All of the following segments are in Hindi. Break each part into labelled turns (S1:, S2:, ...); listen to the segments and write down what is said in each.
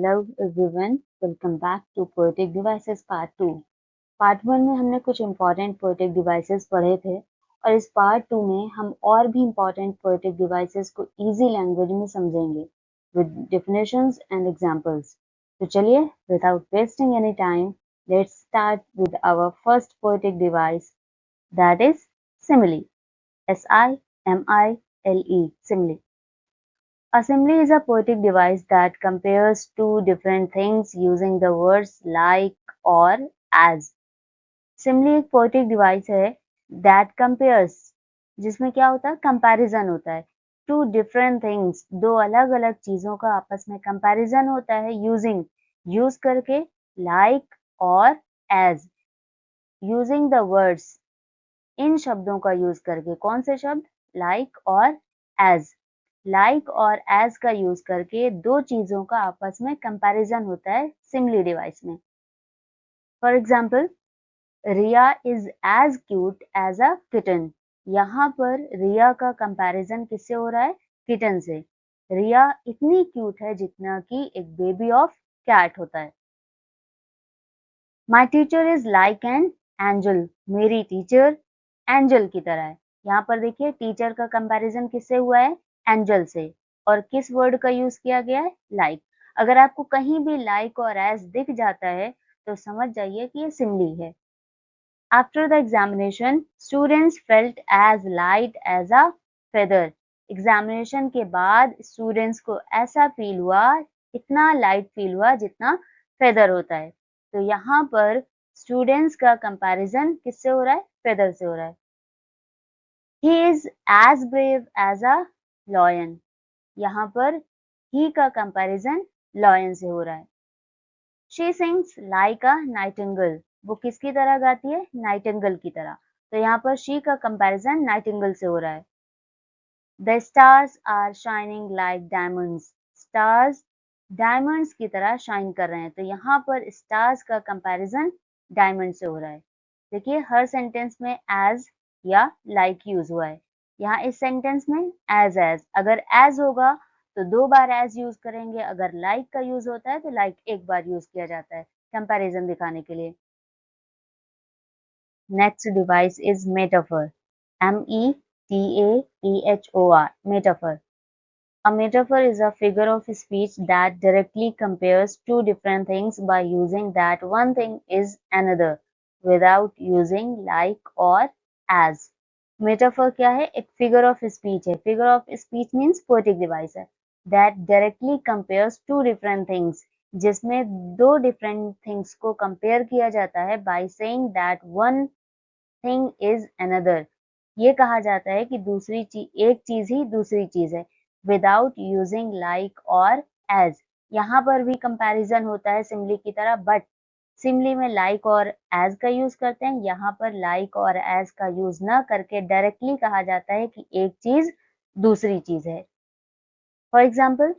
S1: Hello everyone, welcome back to Poetic Devices Part 2। Part 1 में हमने कुछ इम्पोर्टेंट पोएटिक डिवाइसेस पढ़े थे और इस पार्ट 2 में हम और भी इम्पोर्टेंट पोएटिक डिवाइसेस को इजी लैंग्वेज में समझेंगे विद डेफिनेशंस एंड एग्जांपल्स। तो चलिए without wasting any time let's start with our first poetic device, that is simile. SIMILE, simile. A simile is a poetic device that compares two different things using the words like or as. Simile एक poetic device है that compares, जिसमें क्या होता है, comparison होता है। Two different things, दो अलग अलग चीजों का आपस में comparison होता है using, use करके, like और as, using the words, इन शब्दों का यूज करके। कौन से शब्द? like और as। like और as का यूज करके दो चीजों का आपस में कंपैरिजन होता है सिमिली डिवाइस में। For example, Riya is as cute as a kitten. यहाँ पर रिया का कंपैरिजन किससे हो रहा है? किटन से। रिया इतनी क्यूट है जितना कि एक बेबी ऑफ कैट होता है। My teacher is like an angel. मेरी टीचर एंजल की तरह है। यहाँ पर देखिए टीचर का कंपैरिजन किससे हुआ है? एंजल से। और किस वर्ड का यूज किया गया है? लाइक। अगर आपको कहीं भी लाइक और एज दिख जाता है तो समझ जाइए कि ये सिमिली है। After the examination students felt as light as a feather. Examination के बाद स्टूडेंट्स को ऐसा फील हुआ, इतना लाइट फील हुआ जितना फेदर होता है। तो यहाँ पर स्टूडेंट्स का कंपैरिजन किससे हो रहा है? फेदर से हो रहा है। He is as brave as a lion। यहाँ पर he का कंपैरिजन lion से हो रहा है। She sings like a nightingale। वो किसकी तरह गाती है? नाइटिंगेल की तरह। तो यहाँ पर she का कंपैरिजन नाइटिंगेल से हो रहा है। The stars are shining like diamonds। stars diamonds की तरह शाइन कर रहे हैं। तो यहाँ पर स्टार्स का कंपैरिजन डायमंड से हो रहा है। देखिए हर सेंटेंस में as या like यूज हुआ है। यहाँ इस सेंटेंस में एज। अगर as होगा तो दो बार as यूज करेंगे, अगर like का यूज होता है तो like एक बार यूज किया जाता है कंपैरिजन दिखाने के लिए। Next device is metaphor. METAPHOR, metaphor. A metaphor is a figure of speech that directly compares two different things by using that one thing is another without using like or as। Metaphor क्या है? एक figure of speech है। Figure of speech means poetic device है that directly compares two different things, जिसमें दो different things को compare किया जाता है by saying that one thing is another। ये कहा जाता है कि दूसरी चीज, एक चीज ही दूसरी चीज है विदाउट यूजिंग लाइक और एज। यहाँ पर भी कंपैरिजन होता है सिमिली की तरह, बट सिमिली में लाइक और एज का यूज करते हैं। यहाँ पर लाइक और एज का यूज न करके डायरेक्टली कहा जाता है कि एक चीज दूसरी चीज है। For example,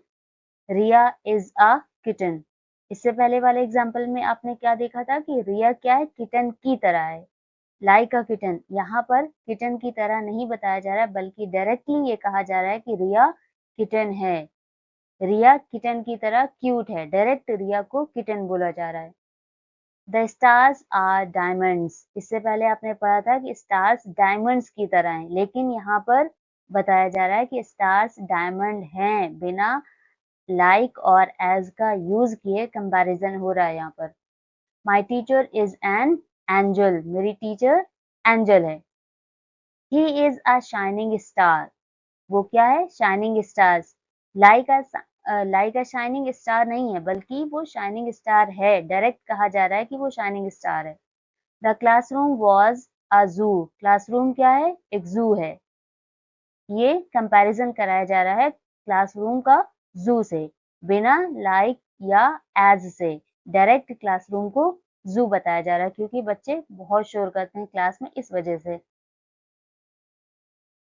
S1: Riya is a kitten. इससे पहले वाले एग्जाम्पल में आपने क्या देखा था कि रिया क्या है? किटन की तरह है। लाइक अ किटन, यहाँ पर किटन की तरह नहीं बताया जा रहा है बल्कि डायरेक्टली ये कहा जा रहा है कि रिया किटन है। रिया किटन की तरह क्यूट है, डायरेक्ट रिया को किटन बोला जा रहा है। The stars are diamonds. इससे पहले आपने पढ़ा था कि स्टार्स डायमंड्स की तरह हैं, लेकिन यहाँ पर बताया जा रहा है कि स्टार्स डायमंड हैं, बिना लाइक और एज का यूज किए कंपैरिजन हो रहा है यहाँ पर। My teacher is an angel. मेरी टीचर एंजल है। He is a shining star. वो क्या है? Shining stars. लाइक अ शाइनिंग स्टार नहीं है बल्कि वो शाइनिंग स्टार है। डायरेक्ट कहा जा रहा है कि वो शाइनिंग स्टार है। द क्लासरूम वॉज अ जू। क्लासरूम क्या है? एक जू है। ये कंपैरिजन कराया जा रहा है क्लासरूम का जू से, बिना लाइक या एज से। डायरेक्ट क्लासरूम को जू बताया जा रहा है क्योंकि बच्चे बहुत शोर करते हैं क्लास में, इस वजह से।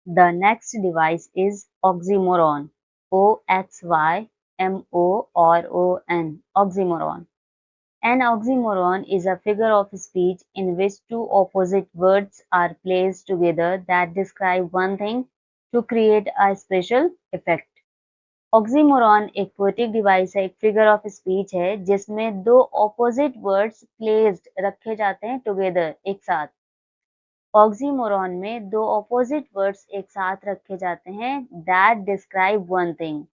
S1: The next device is oxymoron. OXYMORON, oxymoron. An oxymoron is a figure of speech in which two opposite words are placed together that describe one thing to create a special effect. Oxymoron एक पोएटिक डिवाइस है, एक फिगर ऑफ स्पीच है जिसमें दो ऑपोजिट वर्ड्स प्लेस्ड रखे जाते हैं टुगेदर एक साथ। ऑक्सीमोरॉन में दो ऑपोजिट वर्ड्स एक साथ रखे जाते हैं दैट डिस्क्राइब वन थिंग।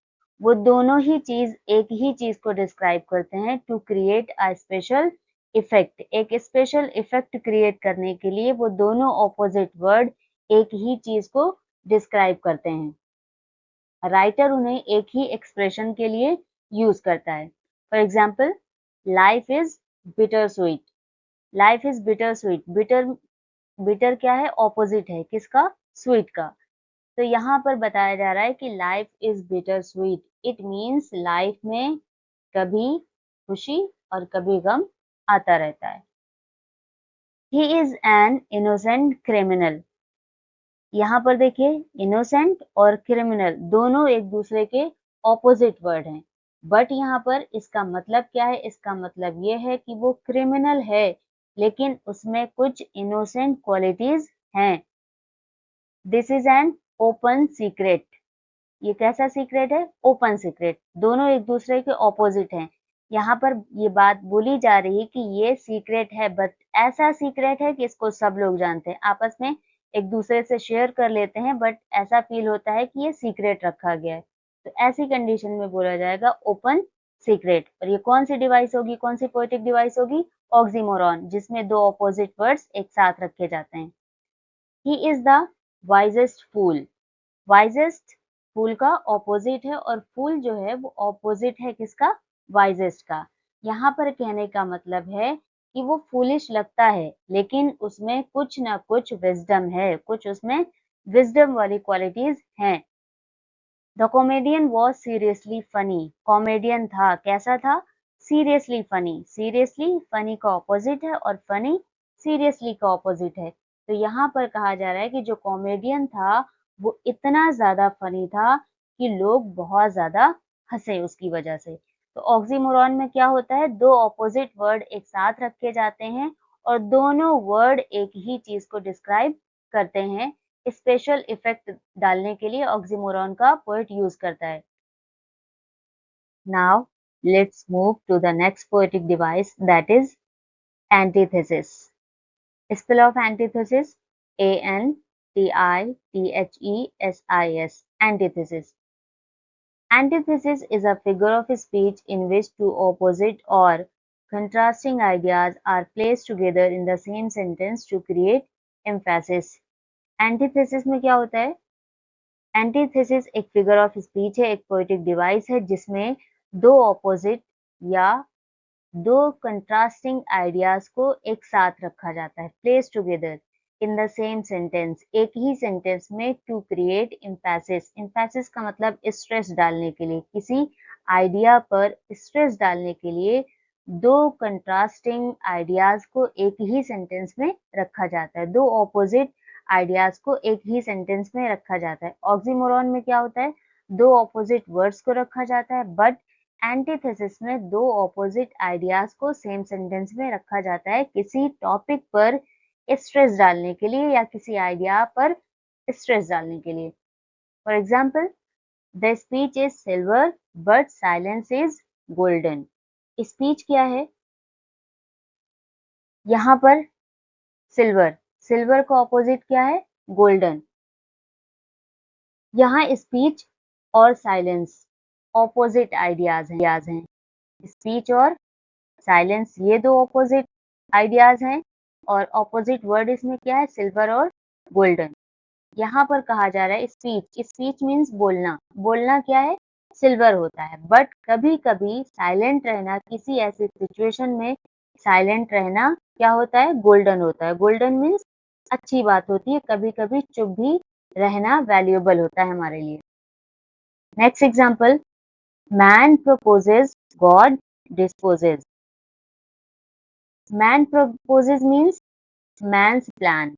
S1: वो दोनों ही चीज एक ही चीज को डिस्क्राइब करते हैं to create a special effect. एक स्पेशल इफेक्ट क्रिएट करने के लिए वो दोनों ऑपोजिट वर्ड एक ही चीज को डिस्क्राइब करते हैं। राइटर उन्हें एक ही एक्सप्रेशन के लिए यूज करता है। For example, life is bitter sweet. Life is bitter sweet. Bitter bitter क्या है? ऑपोजिट है किसका? स्वीट का। तो यहाँ पर बताया जा रहा है कि life is bitter sweet. It means life में कभी खुशी और कभी गम आता रहता है। He is an innocent criminal. यहाँ पर देखिए, इनोसेंट और क्रिमिनल दोनों एक दूसरे के ऑपोजिट वर्ड हैं। बट यहाँ पर इसका मतलब क्या है? इसका मतलब ये है कि वो क्रिमिनल है लेकिन उसमें कुछ इनोसेंट क्वालिटीज हैं। This is an open secret. ये कैसा सीक्रेट है? Open secret. दोनों एक दूसरे के ऑपोजिट हैं। यहाँ पर ये बात बोली जा रही है कि ये सीक्रेट है बट ऐसा सीक्रेट है कि इसको सब लोग जानते हैं। आपस में एक दूसरे से शेयर कर लेते हैं बट ऐसा फील होता है कि ये सीक्रेट रखा गया है। तो ऐसी कंडीशन में बोला जाएगा ओपन सीक्रेट। और ये कौन सी डिवाइस होगी? कौन सी पोएटिक डिवाइस होगी? ऑक्सीमोरॉन, जिसमें दो ऑपोजिट वर्ड्स एक साथ रखे जाते हैं। He is the wisest fool. Wisest fool का ऑपोजिट है और फूल जो है वो ऑपोजिट है किसका? वाइजेस्ट का। यहाँ पर कहने का मतलब है कि वो फूलिश लगता है लेकिन उसमें कुछ ना कुछ विजडम है, कुछ उसमें विजडम वाली क्वालिटीज हैं। The comedian was seriously funny. Comedian था, कैसा था? Seriously funny. सीरियसली फनी का ऑपोजिट है और फनी सीरियसली का ऑपोजिट है। तो यहाँ पर कहा जा रहा है कि जो कॉमेडियन था वो इतना ज्यादा फनी था कि लोग बहुत ज्यादा हंसे उसकी वजह से। तो ऑक्सीमोरॉन में क्या होता है? दो ऑपोजिट वर्ड एक साथ रखे जाते हैं और दोनों वर्ड एक ही चीज को डिस्क्राइब करते हैं। स्पेशल इफेक्ट डालने के लिए ऑक्सीमोरॉन का पोएट यूज करता है। Now let's move to the next poetic device that is antithesis. Spell of antithesis ANTITHESIS। Antithesis. Antithesis is a figure of speech in which two opposite or contrasting ideas are placed together in the same sentence to create emphasis. Antithesis में क्या होता है? एंटीथेसिस एक फिगर ऑफ स्पीच है, एक पोएटिक डिवाइस है जिसमें दो ऑपोजिट या दो कंट्रास्टिंग आइडियाज को एक साथ रखा जाता है, place together in the same sentence, एक ही सेंटेंस में टू क्रिएट एम्फेसिस। एम्फेसिस का मतलब स्ट्रेस डालने के लिए, किसी आइडिया पर स्ट्रेस डालने के लिए दो कंट्रास्टिंग आइडियाज को एक ही सेंटेंस में रखा जाता है। दो ऑपोजिट आइडियाज को एक ही सेंटेंस में रखा जाता है। ऑक्सीमोरॉन में क्या होता है? दो ऑपोजिट वर्ड्स को रखा जाता है बट एंटीथेसिस में दो ऑपोजिट आइडियाज को सेम सेंटेंस में रखा जाता है किसी टॉपिक पर स्ट्रेस डालने के लिए या किसी आइडिया पर स्ट्रेस डालने के लिए। For example, the speech is silver but silence is golden. Speech क्या है? यहाँ पर सिल्वर, सिल्वर का ऑपोजिट क्या है? गोल्डन। यहाँ स्पीच और साइलेंस ऑपोजिट आइडियाज हैं। स्पीच और साइलेंस ये दो ऑपोजिट आइडियाज हैं और ऑपोजिट वर्ड इसमें क्या है? सिल्वर और गोल्डन। यहाँ पर कहा जा रहा है स्पीच, स्पीच मीन्स बोलना। बोलना क्या है? सिल्वर होता है बट कभी कभी साइलेंट रहना, किसी ऐसी सिचुएशन में साइलेंट रहना क्या होता है? गोल्डन होता है। गोल्डन मीन्स अच्छी बात होती है, कभी कभी चुप भी रहना वैल्यूएबल होता है हमारे लिए। Next example, man proposes God disposes. Man proposes means man's plan.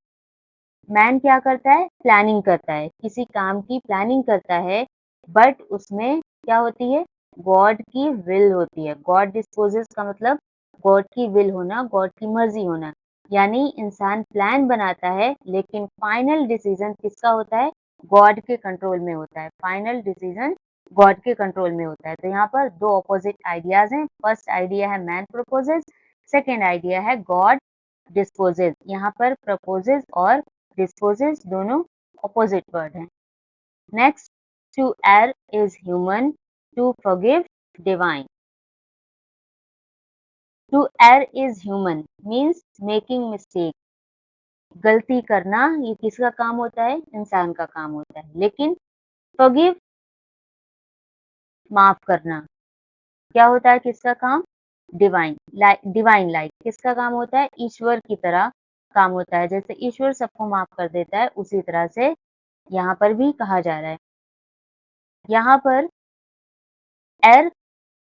S1: Man क्या करता है? प्लानिंग करता है, किसी काम की प्लानिंग करता है बट उसमें क्या होती है? गॉड की विल होती है। गॉड डिस्पोजेस का मतलब गॉड की विल होना, गॉड की मर्जी होना। यानी इंसान प्लान बनाता है लेकिन फाइनल डिसीजन किसका होता है? गॉड के कंट्रोल में होता है। फाइनल डिसीजन गॉड के कंट्रोल में होता है। तो यहाँ पर दो ऑपोजिट आइडियाज हैं। फर्स्ट आइडिया है मैन प्रपोजेस, सेकेंड आइडिया है गॉड डिस्पोजेस। यहाँ पर प्रपोजेस और डिस्पोजेस दोनों ऑपोजिट वर्ड हैं। Next, to err is human, to forgive divine. To err is human means making mistake. गलती करना ये किसका काम होता है? इंसान का काम होता है। लेकिन forgive माफ करना क्या होता है? किसका काम? डिवाइन डिवाइन लाइक किसका काम होता है? ईश्वर की तरह काम होता है। जैसे ईश्वर सबको माफ कर देता है उसी तरह से यहाँ पर भी कहा जा रहा है। यहाँ पर एर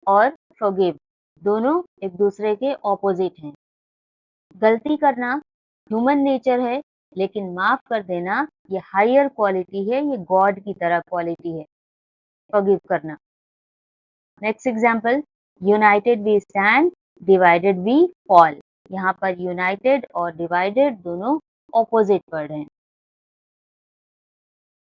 S1: और फॉरगिव दोनों एक दूसरे के ऑपोजिट हैं। गलती करना ह्यूमन नेचर है, लेकिन माफ कर देना ये हायर क्वालिटी है, ये गॉड की तरह क्वालिटी है, फॉरगिव करना। Next example, united we stand, divided we fall. यहाँ पर यूनाइटेड और डिवाइडेड दोनों ऑपोजिट वर्ड हैं।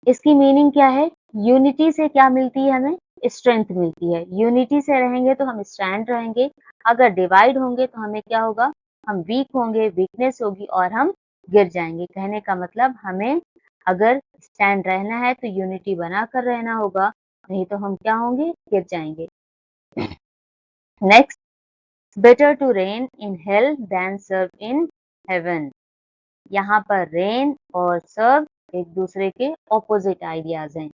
S1: इसकी मीनिंग क्या है? यूनिटी से क्या मिलती है हमें? स्ट्रेंथ मिलती है। यूनिटी से रहेंगे तो हम स्ट्रेंथ रहेंगे। अगर डिवाइड होंगे तो हमें क्या होगा? हम वीक होंगे, वीकनेस होगी और हम गिर जाएंगे। कहने का मतलब हमें अगर स्टैंड रहना है तो यूनिटी बनाकर रहना होगा, नहीं तो हम क्या होंगे? गिर जाएंगे। Next, better to reign in hell than serve in heaven. यहाँ पर रेन और सर्व एक दूसरे के ऑपोजिट आइडियाज हैं।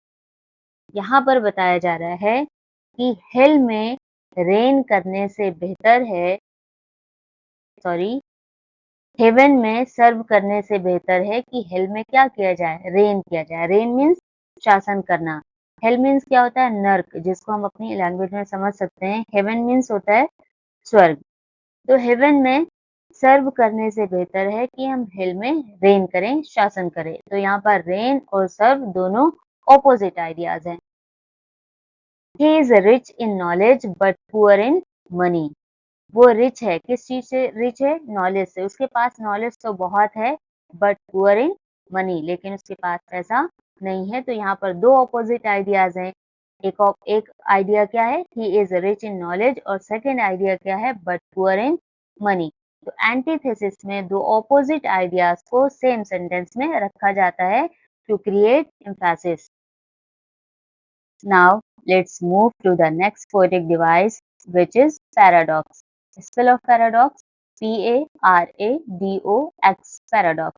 S1: यहाँ पर बताया जा रहा है कि हेल में रेन करने से बेहतर है, सॉरी, हेवन में सर्व करने से बेहतर है कि हेल में क्या किया जाए? रेन किया जाए। रेन मीन्स शासन करना। हेल मीन्स क्या होता है? नर्क, जिसको हम अपनी लैंग्वेज में समझ सकते हैं। हेवन मीन्स होता है स्वर्ग। तो हेवन में सर्व करने से बेहतर है कि हम हेल में रेन करें, शासन करें। तो यहाँ पर रेन और सर्व दोनों ऑपोजिट आइडियाज हैं। He is rich in knowledge but poor in money. वो रिच है, किस चीज से रिच है? नॉलेज से। उसके पास नॉलेज तो बहुत है, बट पुअर इन मनी, लेकिन उसके पास पैसा नहीं है। तो यहाँ पर दो ऑपोजिट आइडियाज हैं। एक आइडिया क्या है? He is rich in knowledge, और सेकेंड आइडिया क्या है? But poor in money. तो एंटीथेसिस में दो ऑपोजिट आइडियाज को सेम सेंटेंस में रखा जाता है to create emphasis. Now, let's move to the next poetic device, which is paradox. Spell of paradox: P-A-R-A-D-O-X, paradox.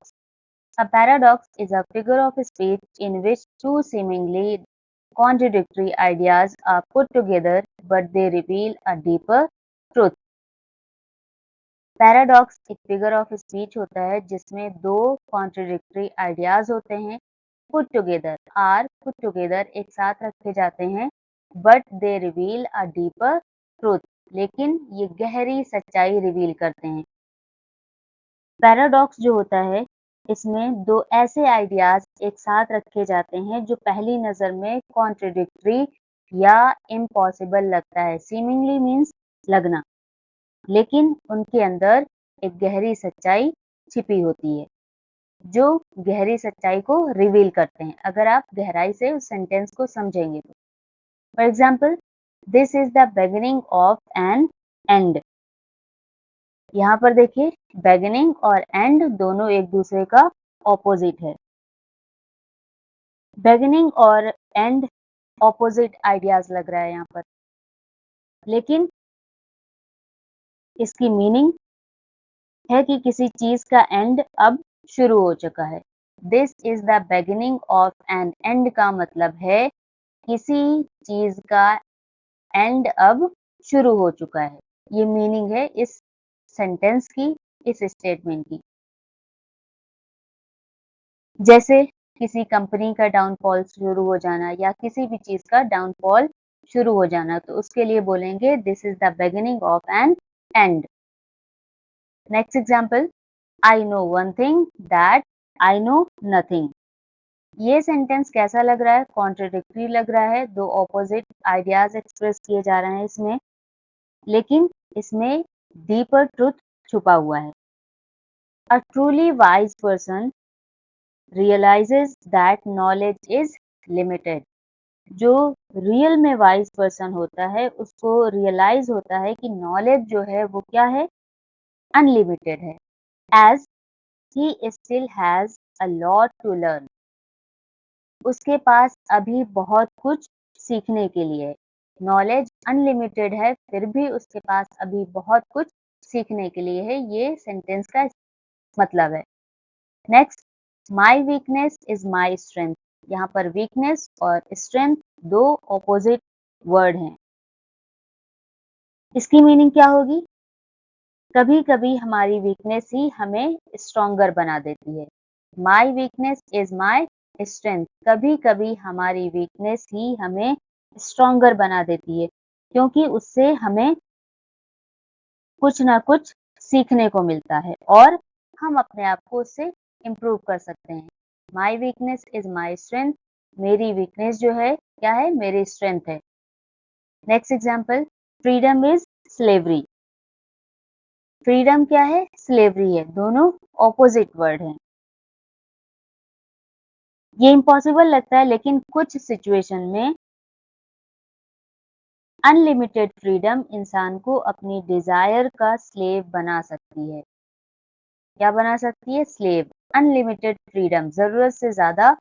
S1: A paradox is a figure of speech in which two seemingly contradictory ideas are put together, but they reveal a deeper truth. Paradox एक फिगर ऑफ स्पीच होता है जिसमें दो कॉन्ट्रडिक्टरी आइडियाज होते हैं, पुट टुगेदर एक साथ रखे जाते हैं, but they reveal a deeper truth, लेकिन ये गहरी सच्चाई रिवील करते हैं। पैराडॉक्स जो होता है, इसमें दो ऐसे आइडियाज एक साथ रखे जाते हैं जो पहली नजर में कॉन्ट्रडिक्टरी या इम्पॉसिबल लगता है। सीमिंगली मीन्स लगना, लेकिन उनके अंदर एक गहरी सच्चाई छिपी होती है, जो गहरी सच्चाई को रिवील करते हैं, अगर आप गहराई से उस सेंटेंस को समझेंगे तो। For example, this is the beginning of an end. यहाँ पर देखिए, बिगिनिंग और एंड दोनों एक दूसरे का ऑपोजिट है। बिगिनिंग और एंड ऑपोजिट आइडियाज लग रहा है यहाँ पर, लेकिन इसकी मीनिंग है कि किसी चीज का एंड अब शुरू हो चुका है। This is the beginning of an end का मतलब है किसी चीज का एंड अब शुरू हो चुका है। ये मीनिंग है इस सेंटेंस की, इस स्टेटमेंट की। जैसे किसी कंपनी का डाउनफॉल शुरू हो जाना या किसी भी चीज का डाउनफॉल शुरू हो जाना, तो उसके लिए बोलेंगे this is the beginning of an end. Next example, I know one thing that I know nothing. ये सेंटेंस कैसा लग रहा है? कॉन्ट्रडिक्टरी लग रहा है, दो ऑपोजिट आइडियाज एक्सप्रेस किए जा रहे हैं इसमें, लेकिन इसमें डीपर ट्रुथ छुपा हुआ है। A truly wise person realizes that knowledge is limited. जो रियल में वाइज़ पर्सन होता है, उसको रियलाइज़ होता है कि नॉलेज जो है वो क्या है? अनलिमिटेड है, as he still has a lot to learn. उसके पास अभी बहुत कुछ सीखने के लिए है। नॉलेज अनलिमिटेड है, फिर भी उसके पास अभी बहुत कुछ सीखने के लिए है, ये सेंटेंस का मतलब है। Next, my weakness is my strength. यहाँ पर वीकनेस और स्ट्रेंथ 2 ऑपोजिट वर्ड हैं। इसकी मीनिंग क्या होगी? कभी-कभी हमारी वीकनेस ही हमें स्ट्रॉन्गर बना देती है। My weakness is my strength. कभी-कभी हमारी वीकनेस ही हमें स्ट्रॉन्गर बना देती है, क्योंकि उससे हमें कुछ ना कुछ सीखने को मिलता है और हम अपने आप को उससे इम्प्रूव कर सकते हैं। My weakness is my strength. मेरी वीकनेस जो है क्या है? मेरी स्ट्रेंथ है। Next example, freedom is slavery. Freedom क्या है? स्लेवरी है। दोनों ऑपोजिट वर्ड हैं। ये इम्पॉसिबल लगता है, लेकिन कुछ सिचुएशन में अनलिमिटेड फ्रीडम इंसान को अपनी डिज़ायर का स्लेव बना सकती है। क्या बना सकती है? स्लेव। अनलिमिटेड फ्रीडम, ज़रूरत से ज़्यादा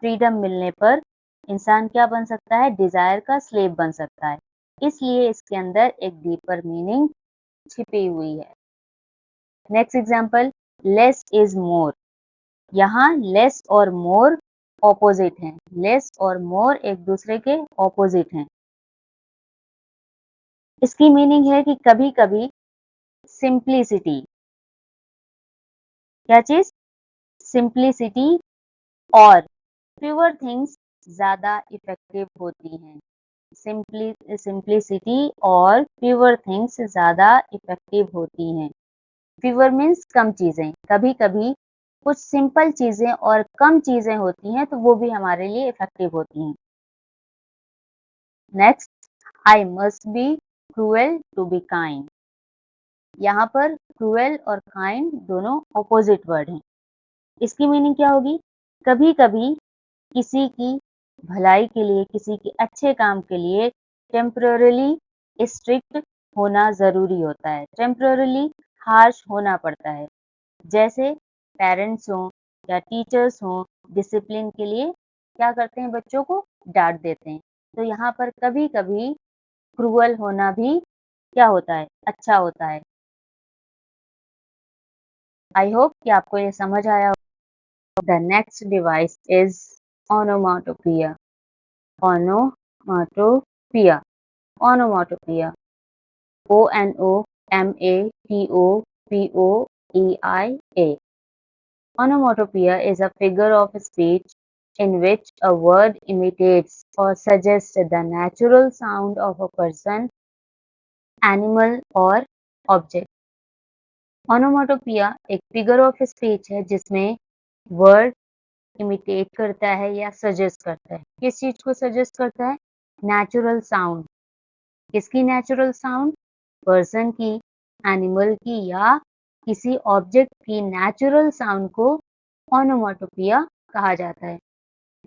S1: फ्रीडम मिलने पर इंसान क्या बन सकता है? डिज़ायर का स्लेव बन सकता है। इसलिए इसके अंदर एक डीपर मीनिंग छिपी हुई है। Next example, less is more. यहाँ लेस और मोर ऑपोजिट हैं। लेस और मोर एक दूसरे के ऑपोजिट हैं। इसकी मीनिंग है कि कभी-कभी सिंप्लिसिटी, क्या चीज़? सिंप्लिसिटी और फ्यूअर थिंग्स ज़्यादा इफ़ेक्टिव होती हैं। सिंप्लिसिटी और फ्यूअर थिंग्स ज़्यादा इफ़ेक्टिव होती हैं। फ्यूअर मीन्स कम चीज़ें। कभी-कभी कुछ सिंपल चीज़ें और कम चीज़ें होती हैं, तो वो भी हमारे लिए इफ़ेक्टिव होती हैं। Next, I must be cruel to be kind. यहाँ पर क्रूएल और काइंड दोनों ऑपोजिट वर्ड हैं। इसकी मीनिंग क्या होगी? कभी-कभी किसी की भलाई के लिए, किसी के अच्छे काम के लिए टेम्परेरीली स्ट्रिक्ट होना ज़रूरी होता है। टेम्परेरीली हार्श होना पड़ता है। जैसे पेरेंट्स हों या टीचर्स हों, डिसिप्लिन के लिए क्या करते हैं? बच्चों को डाँट देते हैं। तो यहाँ पर कभी-कभी क्रूअल होना भी क्या होता है? अच्छा होता है। आई होप कि आपको ये समझ आया हो। The next device is onomatopoeia. Onomatopoeia, onomatopoeia, ONOMATOPOEIA. Onomatopoeia is a figure of speech in which a word imitates or suggests the natural sound of a person, animal or object. Onomatopoeia एक फिगर ऑफ स्पीच है जिसमें वर्ड इमिटेट करता है या सजेस्ट करता है। किस चीज को सजेस्ट करता है? Natural sound. किसकी नेचुरल साउंड? पर्सन की, एनिमल की या किसी ऑब्जेक्ट की नेचुरल साउंड को ओनोमाटोपोइया कहा जाता है।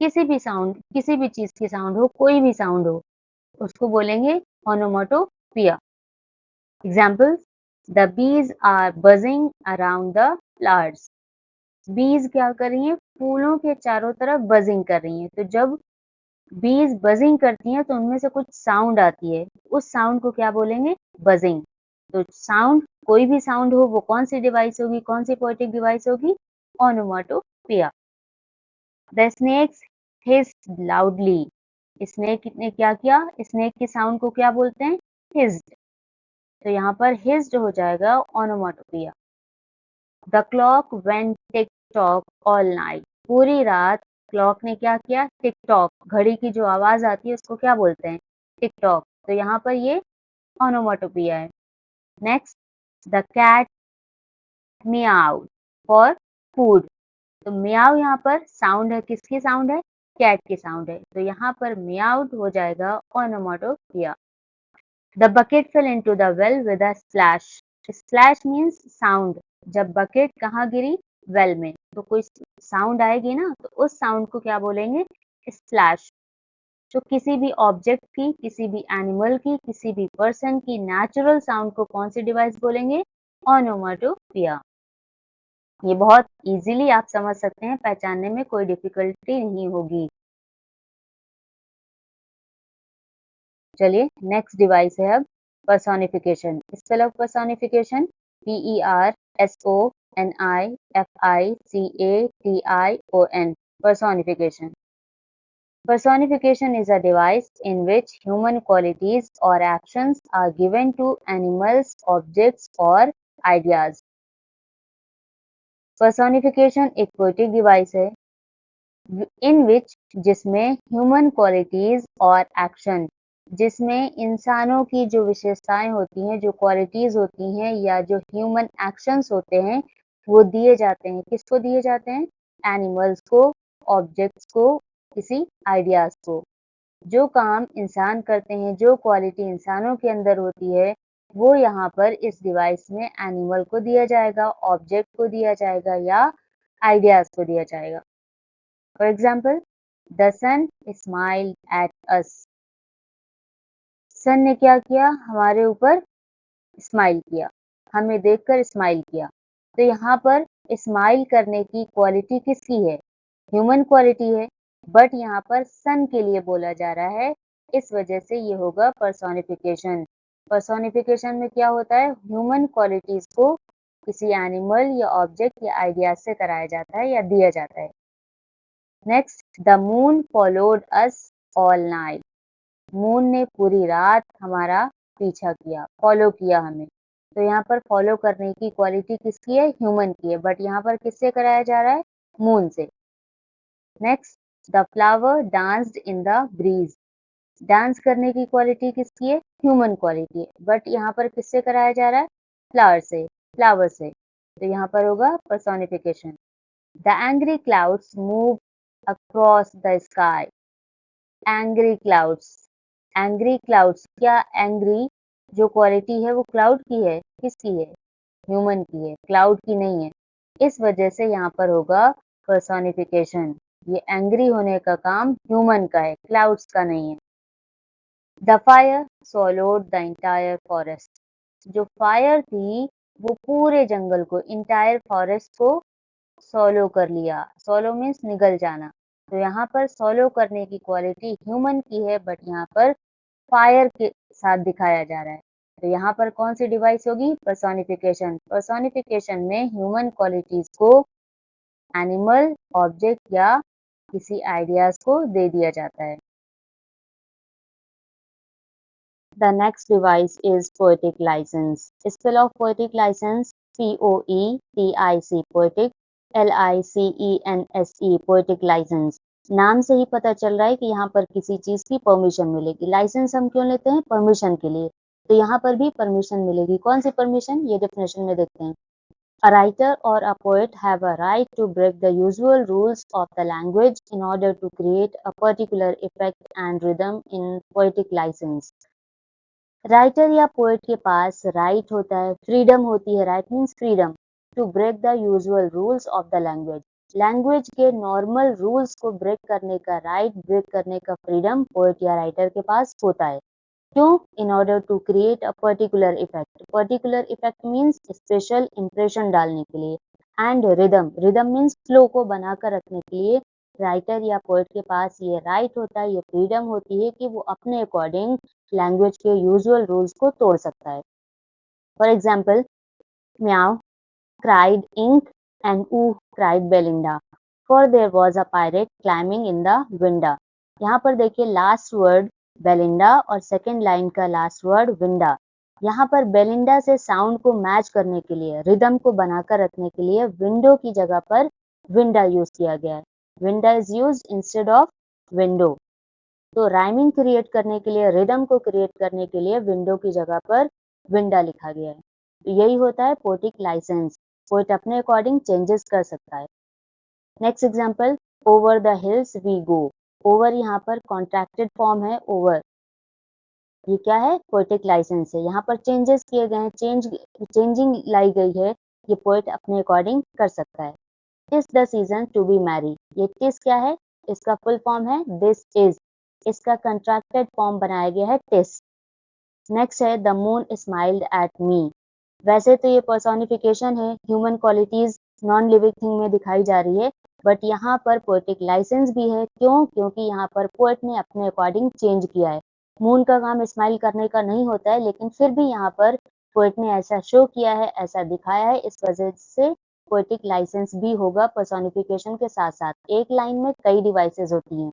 S1: किसी भी साउंड, किसी भी चीज की साउंड हो, कोई भी साउंड हो, उसको बोलेंगे onomatopoeia. Examples, the bees are buzzing around the flowers. Bees क्या कर रही हैं? फूलों के चारों तरफ बजिंग कर रही हैं। तो जब बीज बजिंग करती हैं तो उनमें से कुछ साउंड आती है। उस साउंड को क्या बोलेंगे? बजिंग। तो साउंड, कोई भी साउंड हो, वो कौन सी डिवाइस होगी? कौन सी पोएटिक डिवाइस होगी? Onomatopoeia. The snakes hissed loudly. Snake ने क्या किया? स्नेक की साउंड को क्या बोलते हैं? हिस्ड। तो यहाँ पर हिस्ड हो जाएगा onomatopoeia. The clock went tick tock all night. पूरी रात क्लॉक ने क्या किया? टिक टॉक, घड़ी की जो आवाज आती है उसको क्या बोलते हैं? Tick tock. तो यहाँ पर ये ओनोमाटोपोइया है। Next, the cat meow for food. तो मियाउ यहाँ पर साउंड है, किसकी साउंड है? कैट की साउंड है। तो यहाँ पर मियाउड हो जाएगा onomatopoeia. The bucket fell into the well with a splash. Splash means sound. जब बकेट कहाँ गिरी? वेल में। तो कोई साउंड आएगी ना, तो उस साउंड को क्या बोलेंगे? स्प्लैश। जो किसी भी ऑब्जेक्ट की, किसी भी एनिमल की, किसी भी पर्सन की नेचुरल साउंड को कौन सी डिवाइस बोलेंगे? ओनोमेटोपिया। ये बहुत इजीली आप समझ सकते हैं, पहचानने में कोई डिफिकल्टी नहीं होगी। चलिए नेक्स्ट डिवाइस है अब personification. Spell of personification PERSONIFICATION personification. Personification is a device in which human qualities or actions are given to animals, objects or ideas. Personification एक पोएटिक डिवाइस है इन विच जिसमें ह्यूमन क्वालिटीज और एक्शन जिसमें इंसानों की जो विशेषताएं होती हैं, जो क्वालिटीज होती हैं या जो ह्यूमन एक्शंस होते हैं वो दिए जाते हैं। किसको दिए जाते हैं? एनिमल्स को, ऑब्जेक्ट्स को, किसी आइडियाज को। जो काम इंसान करते हैं, जो क्वालिटी इंसानों के अंदर होती है, वो यहाँ पर इस डिवाइस में एनिमल को दिया जाएगा, ऑब्जेक्ट को दिया जाएगा या आइडियाज को दिया जाएगा। For example, the sun smiled at us. सन ने क्या किया? हमारे ऊपर स्माइल किया, हमें देखकर स्माइल किया। तो यहाँ पर स्माइल करने की क्वालिटी किसकी है? ह्यूमन क्वालिटी है, बट यहाँ पर सन के लिए बोला जा रहा है, इस वजह से ये होगा पर्सोनिफिकेशन। पर्सोनिफिकेशन में क्या होता है? ह्यूमन क्वालिटीज को किसी एनिमल या ऑब्जेक्ट या आइडिया से कराया जाता है या दिया जाता है। Next, the moon followed us all night. Moon ने पूरी रात हमारा पीछा किया, फॉलो किया हमें। तो यहाँ पर फॉलो करने की क्वालिटी किसकी है? ह्यूमन की है, बट यहाँ पर किससे कराया जा रहा है? मून से। Next, the flower danced in the breeze. Dance करने की क्वालिटी किसकी है? ह्यूमन क्वालिटी है, बट यहाँ पर किससे कराया जा रहा है? फ्लावर से। तो यहाँ पर होगा personification. The angry clouds move across the sky. Angry clouds क्या? एंग्री जो क्वालिटी है वो क्लाउड की है, किसकी है? ह्यूमन की है, क्लाउड की नहीं है। इस वजह से यहाँ पर होगा पर्सोनिफिकेशन। ये एंग्री होने का काम ह्यूमन का है, क्लाउड्स का नहीं है। The fire swallowed the entire forest. जो फायर थी वो पूरे जंगल को, इंटायर फॉरेस्ट को सॉलो कर लिया। सॉलो मीन्स निगल जाना। तो यहाँ पर सॉलो करने की क्वालिटी ह्यूमन की है, बट यहाँ पर फायर के साथ दिखाया जा रहा है। तो यहाँ पर कौन सी डिवाइस होगी? पर्सोनिफिकेशन। पर्सोनिफिकेशन में ह्यूमन क्वालिटीज को एनिमल, ऑब्जेक्ट या किसी आइडियाज को दे दिया जाता है। The next device is poetic license. Spell of poetic license POETIC poetic LICENSE poetic license. नाम से ही पता चल रहा है कि यहाँ पर किसी चीज की परमिशन मिलेगी। लाइसेंस हम क्यों लेते हैं? परमिशन के लिए। तो यहाँ पर भी परमिशन मिलेगी। कौन सी परमिशन? ये डेफिनेशन में देखते हैं। A writer or a poet have a right to break the usual rules of the language in order to create a particular effect and rhythm in poetic license. Writer या पोएट के पास राइट होता है, फ्रीडम होती है। Right means freedom to break the usual rules of the language. Language के नॉर्मल रूल्स को ब्रेक करने का राइट, ब्रेक करने का फ्रीडम पोएट या राइटर के पास होता है। क्यों? In order to create a particular effect. Particular effect means special impression डालने के लिए। एंड रिदम मीन्स फ्लो को बनाकर रखने के लिए राइटर या पोएट के पास ये राइट होता है, ये फ्रीडम होती है कि वो अपने अकॉर्डिंग लैंग्वेज के यूजुअल रूल्स को तोड़ सकता है। For example, meow cried ink and ooh cried Belinda, for there was a pirate climbing in the window. यहाँ पर देखिए लास्ट वर्ड बेलिंडा और सेकेंड लाइन का लास्ट वर्ड विंडा। यहाँ पर बेलिंडा से साउंड को मैच करने के लिए, रिदम को बनाकर रखने के लिए विंडो की जगह पर विंडा यूज किया गया है। Winda is use instead of window. तो राइमिंग क्रिएट करने के लिए, रिदम को क्रिएट करने के लिए विंडो की जगह पर विंडा लिखा गया है। तो यही होता है पोएटिक लाइसेंस। पोएट अपने अकॉर्डिंग चेंजेस कर सकता है। Next example, over the hills we go. Over यहाँ पर कॉन्ट्रैक्टेड फॉर्म है ओवर। ये क्या है? पोएटिक लाइसेंस है। यहाँ पर चेंजेस किए गए हैं, चेंजिंग लाई गई है, ये पोएट अपने अकॉर्डिंग कर सकता है। TISS the season to be Mary. ये टिस क्या है? इसका फुल फॉर्म है दिस इज। इसका कंट्रैक्टेड फॉर्म बनाया गया है टिस। नेक्स्ट है the moon smiled at me. वैसे तो ये पर्सोनिफिकेशन है, human qualities non living thing में दिखाई जा रही है, बट यहाँ पर पोएटिक लाइसेंस भी है। क्यों? क्योंकि यहाँ पर पोएट ने अपने अकॉर्डिंग चेंज किया है। मून का काम स्माइल करने का नहीं होता है, लेकिन फिर भी यहाँ पर पोएट ने ऐसा शो किया है, ऐसा दिखाया है, इस वजह से पोएटिक लाइसेंस भी होगा पर्सोनिफिकेशन के साथ साथ। एक लाइन में कई डिवाइसेस होती हैं।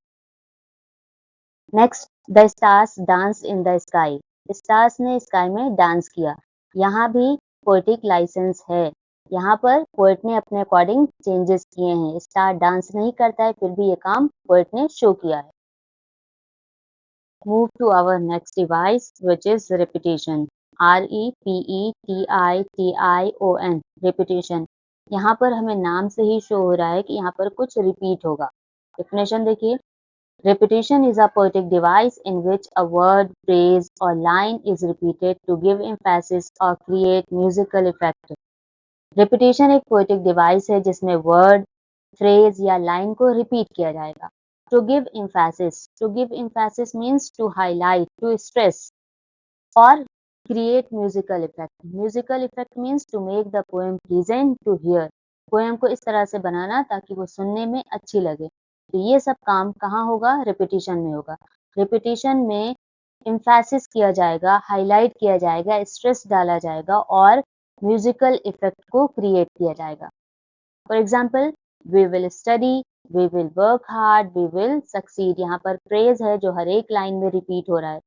S1: Next, the stars dance in the sky. Stars ने स्काई में डांस किया। यहाँ भी पोएटिक लाइसेंस है। यहाँ पर पोएट ने अपने अकॉर्डिंग चेंजेस किए हैं। स्टार डांस नहीं करता है, फिर भी ये काम पोएट ने शो किया है। Move to our next device which is repetition. REPETITION, repetition. यहाँ पर हमें नाम से ही शो हो रहा है कि यहाँ पर कुछ रिपीट होगा। डेफिनेशन देखिए, repetition is a poetic device in which a word, phrase, or line is repeated to give emphasis or create musical effect. Repetition एक poetic device है जिसमें word, phrase या line को repeat किया जाएगा। To give emphasis. To give emphasis means to highlight, to stress, or create musical effect. Musical effect means to make the poem pleasant to hear. Poem को इस तरह से बनाना ताकि वो सुनने में अच्छी लगे। तो ये सब काम कहाँ होगा? रिपीटिशन में होगा। रिपीटिशन में एम्फेसिस किया जाएगा, हाईलाइट किया जाएगा, स्ट्रेस डाला जाएगा और म्यूजिकल इफेक्ट को क्रिएट किया जाएगा। For example, we will study, we will work hard, we will succeed. यहाँ पर फ्रेज है जो हर एक लाइन में रिपीट हो रहा है।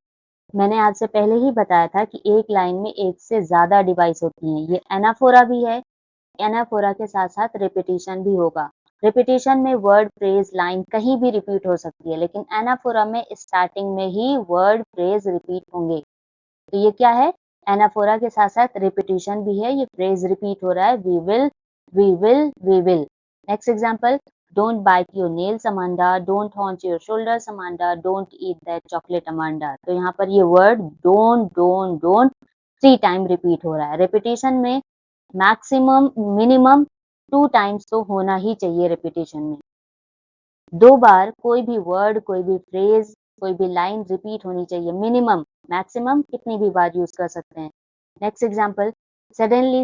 S1: मैंने आपसे पहले ही बताया था कि एक लाइन में एक से ज्यादा डिवाइस होती हैं। ये एनाफोरा भी है। एनाफोरा के साथ साथ रिपीटिशन भी होगा। रिपीटिशन में वर्ड, फ्रेज, लाइन कहीं भी रिपीट हो सकती है, लेकिन एनाफोरा में स्टार्टिंग में ही वर्ड, फ्रेज रिपीट होंगे। तो ये क्या है? एनाफोरा के साथ साथ रिपीटिशन भी है। ये फ्रेज रिपीट हो रहा है, we will, we will, we will. Next example, don't bite your nails Amanda, don't haunt your shoulders Amanda, don't eat that chocolate Amanda. तो यहाँ पर ये word don't don't don't 3 time repeat हो रहा है। रिपीटिशन में मैक्सिमम मिनिमम 2 टाइम्स तो होना ही चाहिए रिपीटिशन में। 2 बार कोई भी वर्ड, कोई भी फ्रेज, कोई भी लाइन रिपीट होनी चाहिए मिनिमम। मैक्सिमम कितनी भी बार यूज कर सकते हैं। Next example, suddenly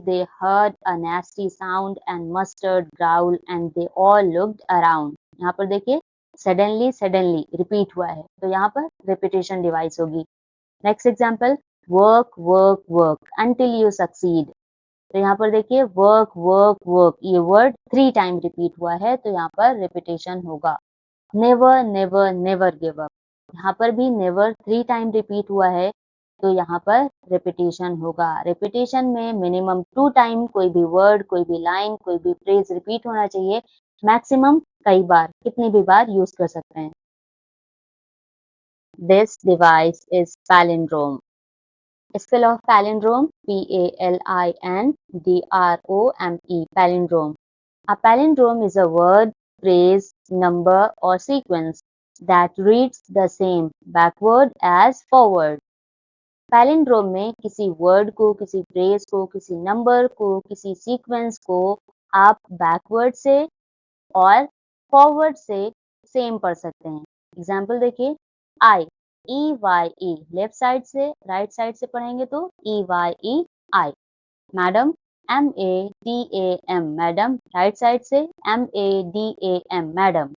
S1: they heard a nasty sound and mustard growl and they all looked around. यहाँ पर देखिए, suddenly रिपीट हुआ है, तो यहाँ पर रिपीटिशन डिवाइस होगी। Next example, work until you succeed. तो यहाँ पर देखिए, वर्क, ये वर्ड 3 टाइम रिपीट हुआ है, तो यहाँ पर रिपीटेशन होगा। Never give up. यहाँ पर भी नेवर 3 टाइम रिपीट हुआ है, तो यहाँ पर रिपीटेशन होगा। रिपीटेशन में मिनिमम 2 टाइम कोई भी वर्ड, कोई भी लाइन, कोई भी फ्रेज रिपीट होना चाहिए। मैक्सिमम कई बार, कितनी भी बार यूज कर सकते हैं। This device is palindrome. Spell of palindrome, PALINDROME, palindrome. A palindrome is a word, phrase, number or sequence that reads the same backward as forward. Palindrome में किसी वर्ड को, किसी फ्रेज को, किसी नंबर को, किसी सीक्वेंस को आप बैकवर्ड से और फॉरवर्ड से सेम पढ़ सकते हैं। एग्जाम्पल देखिए, आई, EYE, लेफ्ट साइड से राइट साइड से पढ़ेंगे तो EYE, eye. Madam, MADAM, madam, right side से MADAM, madam.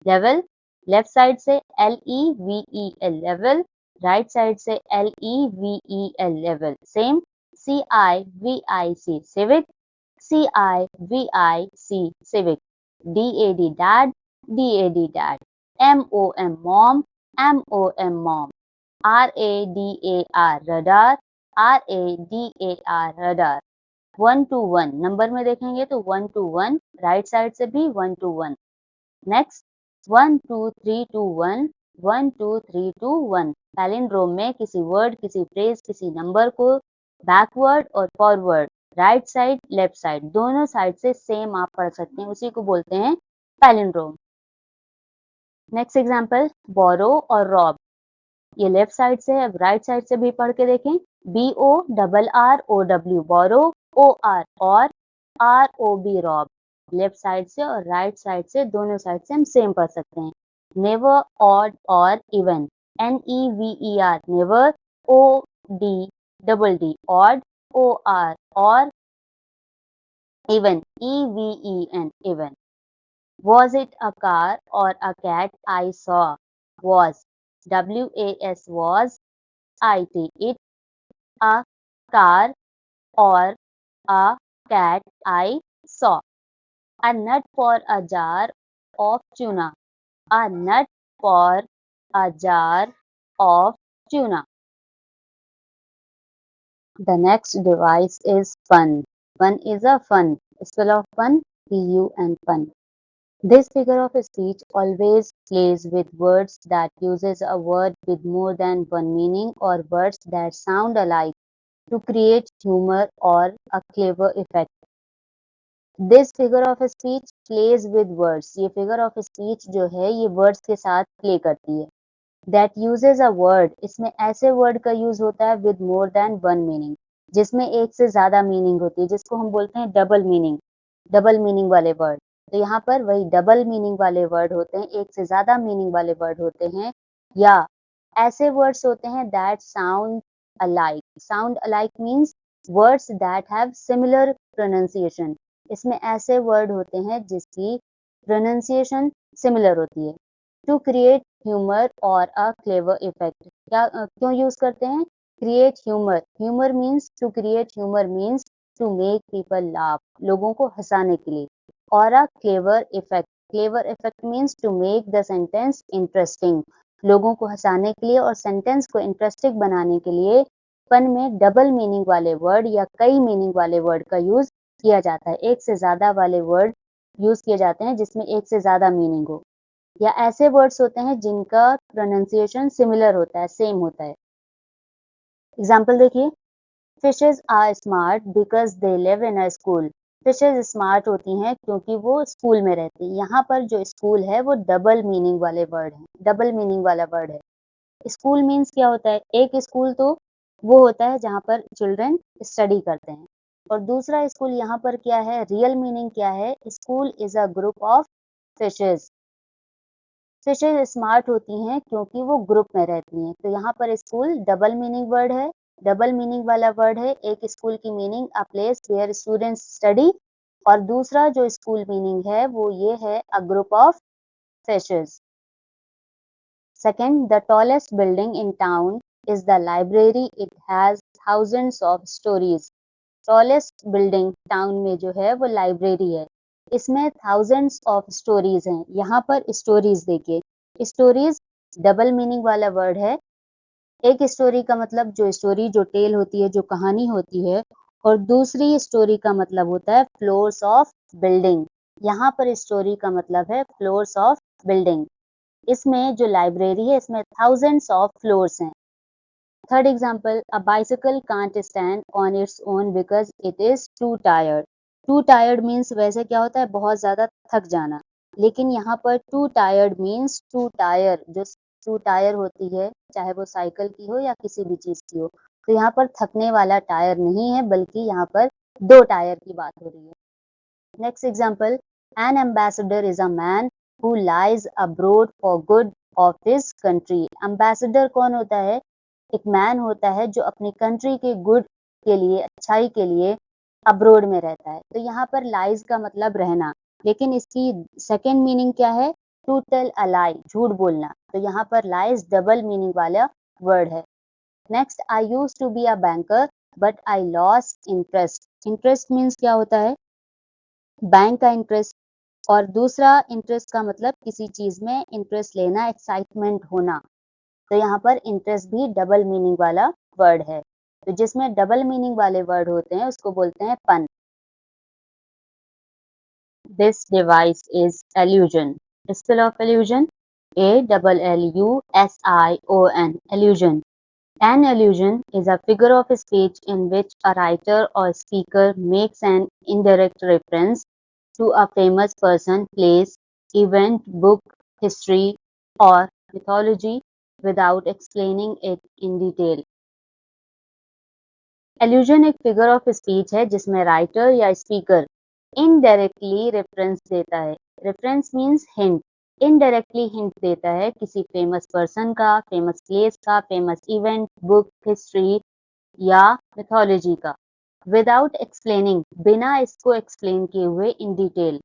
S1: Level, left side से LEVEL, लेवल, राइट साइड से LEVEL, level. Same, CIVIC, civic, CIVIC, civic। DAD, dad, DAD, dad। MOM, mom, MOM, mom। RADAR, radar, RADAR, radar। 1 to 1, number में देखेंगे तो 1 to 1, राइट साइड से भी 1 to 1। नेक्स्ट, 1 2 3 2 1, 1 2 3 2 1। पैलिंड्रोम में किसी वर्ड, किसी फ्रेज, किसी नंबर को बैकवर्ड और forward, right side, left side, दोनों साइड से सेम आप पढ़ सकते हैं, उसी को बोलते हैं पैलिंड्रोम। नेक्स्ट एग्जांपल, बोरो और रॉब। ये लेफ्ट साइड से है, राइट साइड से भी पढ़ के देखें। BORROW, बोरो, OR, और ROB, रॉब। लेफ्ट साइड से और राइट साइड से, दोनों साइड से हम सेम पढ़ सकते हैं। never, odd or even. Never, never, odd, or even, even. Was it a car or a cat I saw? Was, was, it, a car or a cat I saw. A nut for a jar of tuna. A nut for a jar of tuna. The next device is fun. Fun is a fun. Spell of fun, Fun, fun. This figure of speech always plays with words that uses a word with more than one meaning or words that sound alike to create humor or a clever effect. This figure of speech plays with words ये फिगर ऑफ स्पीच जो है ये वर्ड्स के साथ प्ले करती है दैट यूजेज अ वर्ड इसमें ऐसे वर्ड का यूज होता है with more than one meaning जिसमें एक से ज्यादा मीनिंग होती है जिसको हम बोलते हैं डबल मीनिंग वाले वर्ड तो यहाँ पर वही डबल मीनिंग वाले वर्ड होते हैं एक से ज्यादा मीनिंग वाले वर्ड होते हैं या ऐसे वर्ड्स होते हैं that sound alike means words that have similar pronunciation इसमें ऐसे वर्ड होते हैं जिसकी प्रोनाउंसिएशन सिमिलर होती है टू क्रिएट ह्यूमर और अ क्लेवर इफेक्ट क्यों यूज करते हैं create humour means to create humour means to make people laugh लोगों को हंसाने के लिए और a clever effect means to make the sentence interesting लोगों को हंसाने के लिए और सेंटेंस को इंटरेस्टिंग बनाने के लिए फन में डबल मीनिंग वाले वर्ड या कई मीनिंग वाले वर्ड का यूज किया जाता है एक से ज्यादा वाले वर्ड यूज किए जाते हैं जिसमें एक से ज्यादा मीनिंग हो या ऐसे वर्ड्स होते हैं जिनका प्रोनाउंसिएशन सिमिलर होता है सेम होता है एग्जाम्पल देखिए fishes are smart because they live in a school fishes smart होती हैं क्योंकि वो स्कूल में रहती है यहाँ पर जो स्कूल है वो डबल मीनिंग वाले वर्ड है डबल मीनिंग वाला वर्ड है स्कूल मीन्स क्या होता है एक स्कूल तो वो होता है जहाँ पर चिल्ड्रन स्टडी करते हैं और दूसरा स्कूल यहाँ पर क्या है रियल मीनिंग क्या है school is a group of fishes fishes smart होती हैं क्योंकि वो ग्रुप में रहती हैं तो यहाँ पर स्कूल डबल मीनिंग वर्ड है डबल मीनिंग वाला वर्ड है एक स्कूल की meaning a place where students study और दूसरा जो स्कूल मीनिंग है वो ये है a group of fishes Second, the tallest building in town is the library. It has thousands of stories. Tallest building town में जो है वो लाइब्रेरी है इसमें thousands of stories हैं यहाँ पर stories देखिए stories डबल मीनिंग वाला वर्ड है एक स्टोरी का मतलब जो स्टोरी जो टेल होती है जो कहानी होती है और दूसरी स्टोरी का मतलब होता है फ्लोर्स ऑफ बिल्डिंग यहाँ पर स्टोरी का मतलब है फ्लोर्स ऑफ बिल्डिंग इसमें जो लाइब्रेरी है इसमें thousands ऑफ फ्लोर्स हैं third example a bicycle can't stand on its own because it is to tired means वैसे क्या होता है बहुत ज्यादा थक जाना लेकिन यहाँ पर too tired means two tyre जो टू टायर होती है चाहे वो साइकिल की हो या किसी भी चीज की हो तो यहाँ पर थकने वाला टायर नहीं है बल्कि यहाँ पर दो टायर की बात हो रही है next example N ambassador is a man who lies abroad for good of his country. Ambassador कौन होता है एक मैन होता है जो अपनी कंट्री के गुड के लिए अच्छाई के लिए अब्रोड में रहता है तो यहाँ पर लाइज का मतलब रहना लेकिन इसकी सेकेंड मीनिंग क्या है टू टेल अ लाई झूठ बोलना तो यहाँ पर लाइज डबल मीनिंग वाला वर्ड है next I used to be a banker but I lost interest means क्या होता है बैंक का इंटरेस्ट और दूसरा इंटरेस्ट का मतलब किसी चीज में इंटरेस्ट लेना एक्साइटमेंट होना तो यहाँ पर इंटरेस्ट भी डबल मीनिंग वाला वर्ड है तो जिसमें डबल मीनिंग वाले वर्ड होते हैं उसको बोलते हैं pun this device is allusion spell of allusion ALLUSION illusion An illusion is a figure of speech in which a writer or speaker makes an indirect reference to a famous person, place, event, book, history, or mythology without explaining it in detail. Allusion एक फिगर ऑफ स्पीच है जिसमें राइटर या स्पीकर इनडायरेक्टली रेफरेंस देता है reference means hint indirectly hint देता है किसी फेमस पर्सन का, फेमस प्लेस का, फेमस इवेंट, बुक, हिस्ट्री या मिथोलॉजी का। विदाउट एक्सप्लेनिंग, बिना इसको एक्सप्लेन किए हुए, इन डिटेल,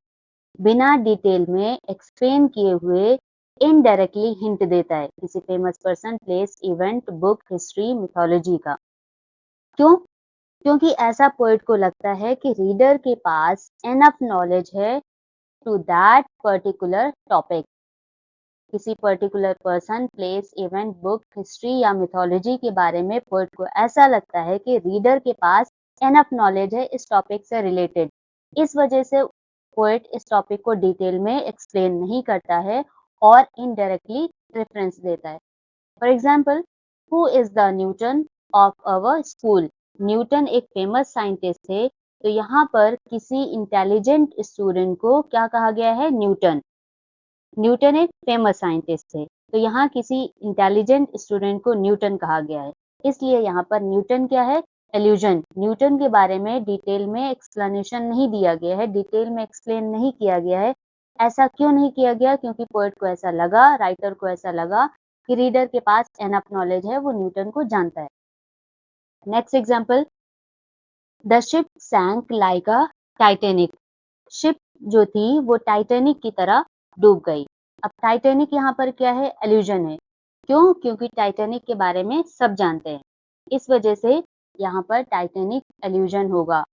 S1: बिना डिटेल में एक्सप्लेन किए हुए इनडायरेक्टली हिंट देता है किसी famous person, place, event, book, history, mythology का। क्यों? क्योंकि ऐसा पोएट को लगता है कि रीडर के पास एनफ नॉलेज है टू दैट पर्टिकुलर टॉपिक। किसी particular person, place, event, book, history या मिथोलॉजी के बारे में पोएट को ऐसा लगता है कि रीडर के पास एनफ नॉलेज है इस टॉपिक से रिलेटेड। इस वजह से पोएट इस टॉपिक को डिटेल में एक्सप्लेन नहीं करता है और इनडायरेक्टली रेफरेंस देता है। For example, who is the Newton of our school? Newton एक फेमस साइंटिस्ट थे, तो यहाँ पर किसी इंटेलिजेंट स्टूडेंट को क्या कहा गया है? न्यूटन। न्यूटन एक फेमस साइंटिस्ट थे, तो यहाँ किसी इंटेलिजेंट स्टूडेंट को न्यूटन कहा गया है। इसलिए यहाँ पर न्यूटन क्या है? एल्यूजन। न्यूटन के बारे में डिटेल में एक्सप्लेनेशन नहीं दिया गया है, डिटेल में एक्सप्लेन नहीं किया गया है। ऐसा क्यों नहीं किया गया? क्योंकि पोएट को ऐसा लगा, राइटर को ऐसा लगा कि रीडर के पास एनफ नॉलेज है, वो न्यूटन को जानता है। Next example, the ship sank like a Titanic. Ship जो थी वो टाइटेनिक की तरह डूब गई। अब टाइटेनिक यहाँ पर क्या है? एल्यूजन है। क्यों? क्योंकि टाइटेनिक के बारे में सब जानते हैं, इस वजह से यहाँ पर टाइटेनिक एल्यूजन होगा।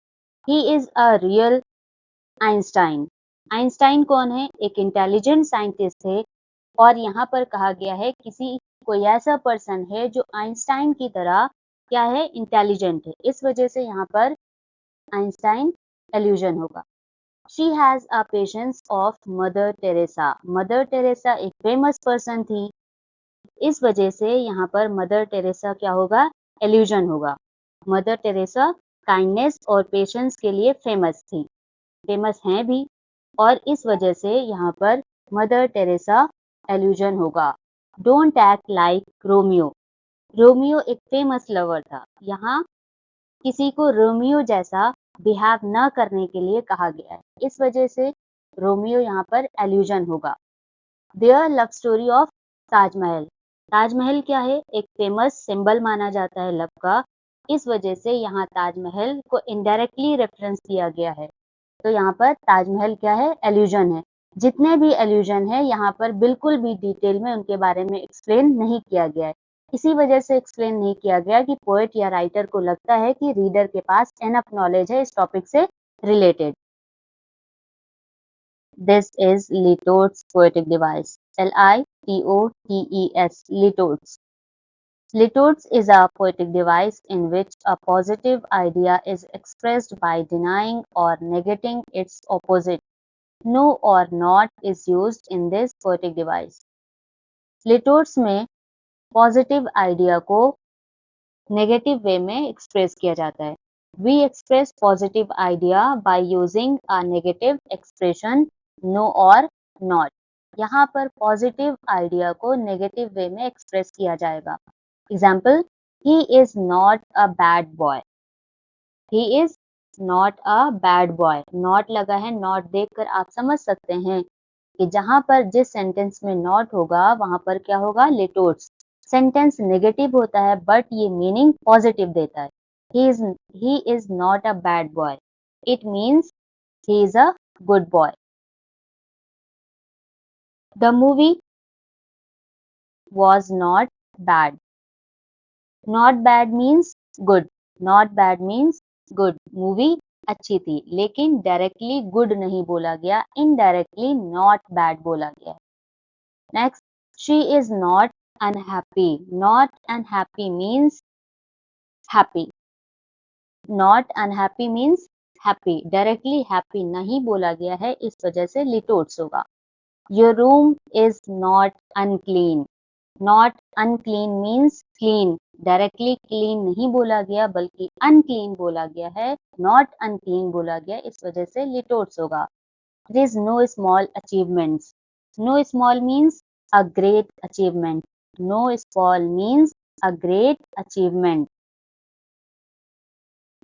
S1: He is a real Einstein. Einstein कौन है? एक इंटेलिजेंट साइंटिस्ट थे और यहाँ पर कहा गया है किसी कोई ऐसा पर्सन है जो आइंस्टाइन की तरह क्या है? इंटेलिजेंट है। इस वजह से यहाँ पर आइंस्टाइन एल्यूजन होगा। She has a patience of mother Teresa. Mother Teresa एक फेमस पर्सन थी, इस वजह से यहाँ पर मदर टेरेसा क्या होगा? एल्यूजन होगा। मदर टेरेसा काइंडनेस और पेशेंस के लिए फेमस थी, फेमस हैं भी, और इस वजह से यहाँ पर मदर टेरेसा एल्यूजन होगा। Don't act like Romeo. Romeo एक फेमस लवर था, यहाँ किसी को रोमियो जैसा बिहेव न करने के लिए कहा गया है, इस वजह से रोमियो यहाँ पर एल्यूजन होगा। Their love story of Taj Mahal. Taj Mahal क्या है? एक फेमस सिंबल माना जाता है लव का, इस वजह से यहाँ ताजमहल को इनडायरेक्टली रेफरेंस दिया गया है, तो यहाँ पर ताजमहल क्या है? एल्यूजन है। जितने भी एल्यूजन है यहाँ पर बिल्कुल भी डिटेल में उनके बारे में एक्सप्लेन नहीं किया गया है। इसी वजह से एक्सप्लेन नहीं किया गया कि पोएट या राइटर को लगता है कि रीडर के पास एनफ नॉलेज है इस टॉपिक से related. This is litotes poetic device. LITOTES, litotes. Litotes is a poetic device in which a positive idea is expressed by denying or negating its opposite. No or not is used in this poetic device. Litotes में पॉजिटिव आइडिया को नेगेटिव वे में एक्सप्रेस किया जाता है। We express positive idea by using a negative expression no और नॉट। यहाँ पर पॉजिटिव आइडिया को नेगेटिव वे में एक्सप्रेस किया जाएगा। Example, he is not a bad boy. He is not a bad boy. Not लगा है, नॉट देखकर आप समझ सकते हैं कि जहां पर जिस सेंटेंस में नॉट होगा वहां पर क्या होगा? लिटोट्स। सेंटेंस नेगेटिव होता है बट ये मीनिंग पॉजिटिव देता है। He is not a bad boy, it means he is a good boy. The movie was not bad. Not bad means good, not bad means good. Movie अच्छी थी, लेकिन डायरेक्टली गुड नहीं बोला गया, इनडायरेक्टली नॉट बैड बोला गया। Next, she is not unhappy. Not unhappy means happy. Not unhappy means happy, directly happy नहीं बोला गया है, इस वजह से लिटोट्स होगा। Your room is not unclean. Not unclean means clean, directly clean नहीं बोला गया बल्कि अनक्लीन बोला गया है, नॉट अनक्लीन बोला गया, इस वजह से लिटोट्स होगा। There is no small achievements. No small means a great achievement. No small means a great achievement.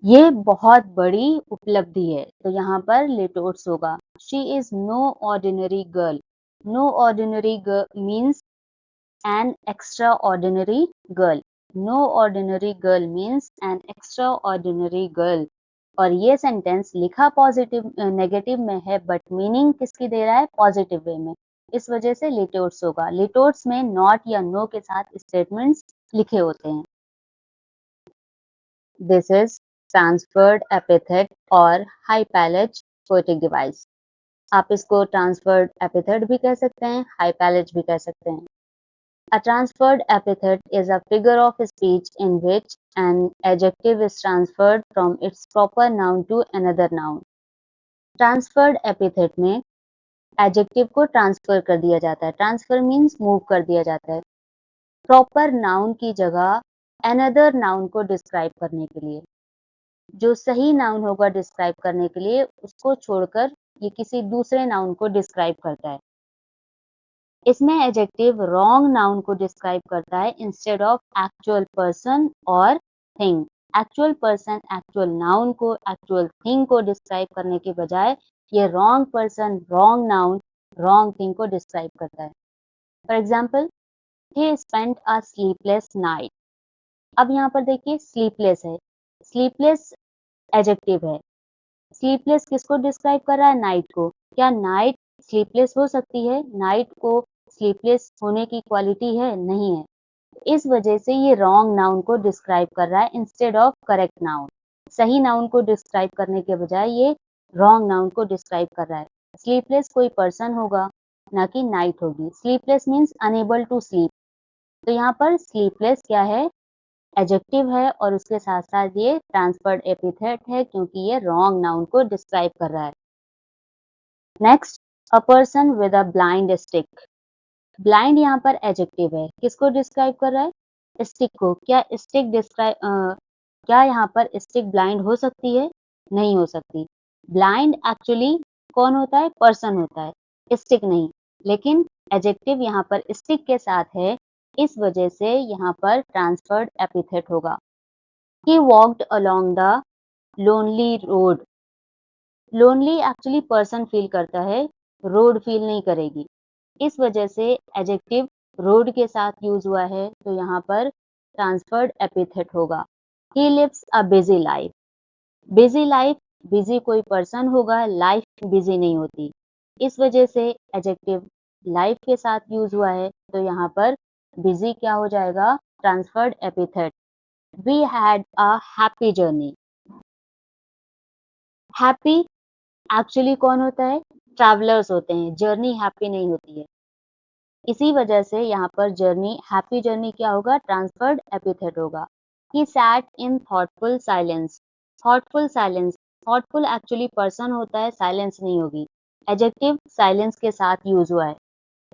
S1: ये बहुत बड़ी उपलब्धि है, तो यहाँ पर लिटोट्स होगा। She is no ordinary girl. No ordinary means an extraordinary girl. No ordinary girl means an extraordinary girl. और ये सेंटेंस लिखा पॉजिटिव नेगेटिव में है बट मीनिंग किसकी दे रहा है पॉजिटिव वे में, इस वजह से लिटोट्स होगा। लिटोट्स में नॉट या नो के साथ स्टेटमेंट्स लिखे होते हैं। दिस इज ट्रांसफर्ड एपिथेट और हाइपैलेज पोएटिक डिवाइस। आप इसको ट्रांसफर्ड एपिथेट भी कह सकते हैं, हाइपैलेज भी कह सकते हैं। A transferred epithet is a figure of speech in which an adjective is transferred from its proper noun to another noun. Transferred epithet में adjective को transfer कर दिया जाता है। Transfer means move कर दिया जाता है। Proper noun की जगह another noun को describe करने के लिए। जो सही noun होगा describe करने के लिए उसको छोड़कर ये किसी दूसरे noun को describe करता है। इसमें एडजेक्टिव रॉन्ग नाउन को डिस्क्राइब करता है इंस्टेड ऑफ एक्चुअल पर्सन और thing. Actual person actual noun को एक्चुअल थिंग को डिस्क्राइब करने के बजाय ये wrong person wrong noun wrong thing को डिस्क्राइब करता है। For example, he spent a sleepless night. अब यहाँ पर देखिए स्लीपलेस है, स्लीपलेस एडजेक्टिव है। स्लीपलेस किसको डिस्क्राइब कर रहा है? नाइट को। क्या नाइट स्लीपलेस हो सकती है? नाइट को स्लीपलेस होने की क्वालिटी है? नहीं है। इस वजह से ये रॉन्ग नाउन को डिस्क्राइब कर रहा है इंस्टेड ऑफ करेक्ट नाउन। सही नाउन को डिस्क्राइब करने के बजाय ये रॉन्ग नाउन को डिस्क्राइब कर रहा है। स्लीपलेस कोई पर्सन होगा, ना कि नाइट होगी। Sleepless means unable to sleep. तो यहाँ पर स्लीपलेस क्या है? एडजेक्टिव है और उसके साथ साथ ये ट्रांसफर्ड एपिथेट है क्योंकि ये रॉन्ग नाउन को डिस्क्राइब कर रहा है। Next, a person with a blind stick. Blind यहाँ पर एडजेक्टिव है, किसको डिस्क्राइब कर रहा है? स्टिक को। क्या स्टिक क्या यहाँ पर स्टिक ब्लाइंड हो सकती है? नहीं हो सकती। ब्लाइंड एक्चुअली कौन होता है? पर्सन होता है, स्टिक नहीं। लेकिन एडजेक्टिव यहाँ पर स्टिक के साथ है, इस वजह से यहाँ पर ट्रांसफर्ड एपिथेट होगा। He walked along the lonely road. Lonely actually person feel करता है, रोड फील नहीं करेगी। इस वजह से एडजेक्टिव रोड के साथ यूज हुआ है तो यहाँ पर ट्रांसफर्ड एपिथेट होगा। He lives a busy life. Busy life, busy कोई पर्सन होगा, लाइफ बिजी नहीं होती। इस वजह से एडजेक्टिव लाइफ के साथ यूज हुआ है तो यहाँ पर बिजी क्या हो जाएगा? Transferred epithet. We had a happy journey. Happy actually कौन होता है? ट्रैवलर्स होते हैं, जर्नी हैप्पी नहीं होती है। इसी वजह से यहाँ पर जर्नी हैप्पी जर्नी क्या होगा? ट्रांसफर्ड एपिथेट होगा। He sat in thoughtful silence. Thoughtful silence, thoughtful actually person होता है, साइलेंस नहीं होगी। एडजेक्टिव साइलेंस के साथ यूज हुआ है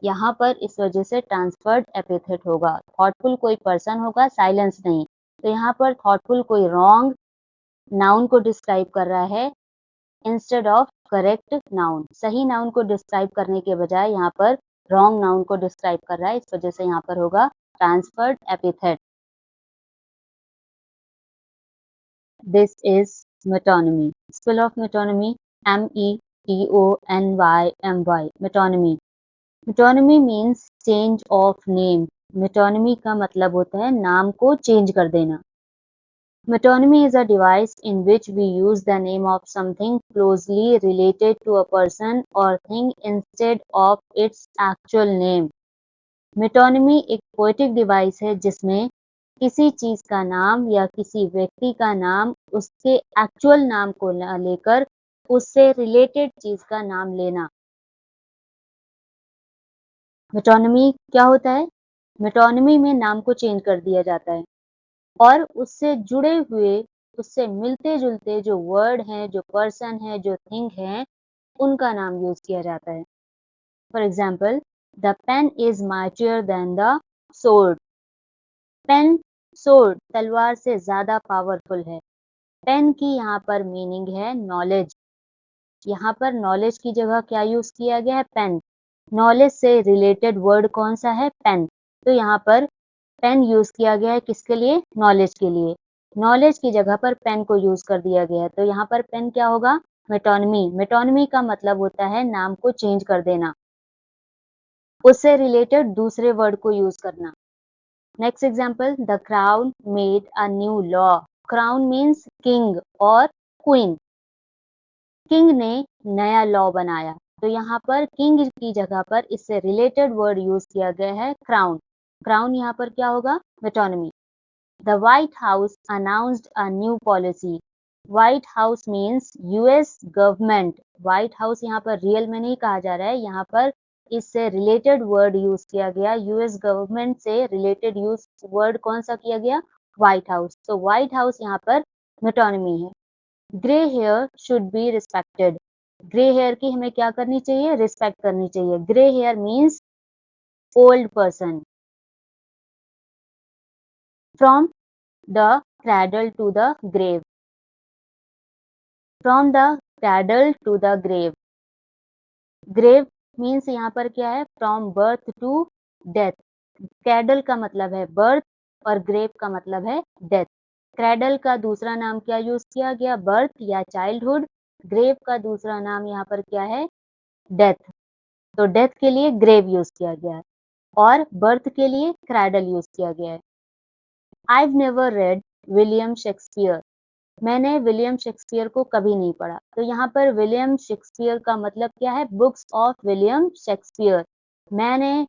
S1: यहाँ पर, इस वजह से ट्रांसफर्ड एपिथेट होगा। थॉटफुल कोई पर्सन होगा, साइलेंस नहीं। तो यहाँ पर थॉटफुल कोई रॉन्ग नाउन को डिस्क्राइब कर रहा है इंस्टेड ऑफ करेक्ट नाउन। सही नाउन को डिस्क्राइब करने के बजाय यहाँ पर रॉन्ग नाउन को डिस्क्राइब कर रहा है, इस वजह से यहाँ पर होगा transferred epithet. This is metonymy. Spell of metonymy METONYMY, metonymy. Metonymy means change of name. Metonymy का मतलब होता है नाम को चेंज कर देना। Metonymy is a device in which we use the name of something closely related to a person or thing instead of its actual name. Metonymy एक पोएटिक डिवाइस है जिसमें किसी चीज का नाम या किसी व्यक्ति का नाम उसके एक्चुअल नाम को न लेकर उससे रिलेटेड चीज का नाम लेना। मेटोनिमी क्या होता है? मेटोनिमी में नाम को चेंज कर दिया जाता है और उससे जुड़े हुए, उससे मिलते-जुलते जो वर्ड हैं, जो पर्सन है, जो थिंग है, उनका नाम यूज़ किया जाता है। For example, the pen is mightier than the sword. Pen, sword, तलवार से ज़्यादा पावरफुल है। पेन की यहाँ पर मीनिंग है नॉलेज। यहाँ पर नॉलेज की जगह क्या यूज़ किया गया है? पेन। नॉलेज से रिलेटेड वर्ड कौन-सा है? पेन। तो यहाँ पर पेन यूज किया गया है किसके लिए? नॉलेज के लिए। नॉलेज की जगह पर पेन को यूज कर दिया गया है तो यहाँ पर पेन क्या होगा? मेटोनिमी। मेटोनिमी का मतलब होता है नाम को चेंज कर देना। उससे रिलेटेड दूसरे वर्ड को यूज करना। Next example, the crown made a new law. Crown means king और क्वीन। किंग ने नया लॉ बनाया, तो यहाँ पर किंग की जगह पर इससे रिलेटेड वर्ड यूज किया गया है क्राउन। क्राउन यहाँ पर क्या होगा? Metonymy. The white house announced a new policy. White house means US government. White House यहाँ पर रियल में नहीं कहा जा रहा है, यहाँ पर इससे रिलेटेड वर्ड यूज किया गया। यूएस गवर्नमेंट से रिलेटेड यूज वर्ड कौन सा किया गया? White House. तो व्हाइट हाउस यहाँ पर मेटोनिमी है। Grey hair should be respected. Grey hair की हमें क्या करनी चाहिए? रिस्पेक्ट करनी चाहिए। Grey hair means old person. From the cradle to the grave. From the cradle to the grave. Grave means यहाँ पर क्या है? From birth to death. Cradle का मतलब है बर्थ और ग्रेव का मतलब है डेथ। क्रैडल का दूसरा नाम क्या यूज किया गया? बर्थ या चाइल्डहुड। ग्रेव का दूसरा नाम यहाँ पर क्या है? डेथ। तो डेथ के लिए ग्रेव यूज किया गया है और बर्थ के लिए क्रैडल यूज किया गया है। I've never read William Shakespeare. मैंने विलियम शेक्सपियर को कभी नहीं पढ़ा। तो यहाँ पर विलियम शेक्सपियर का मतलब क्या है? Books of William Shakespeare. मैंने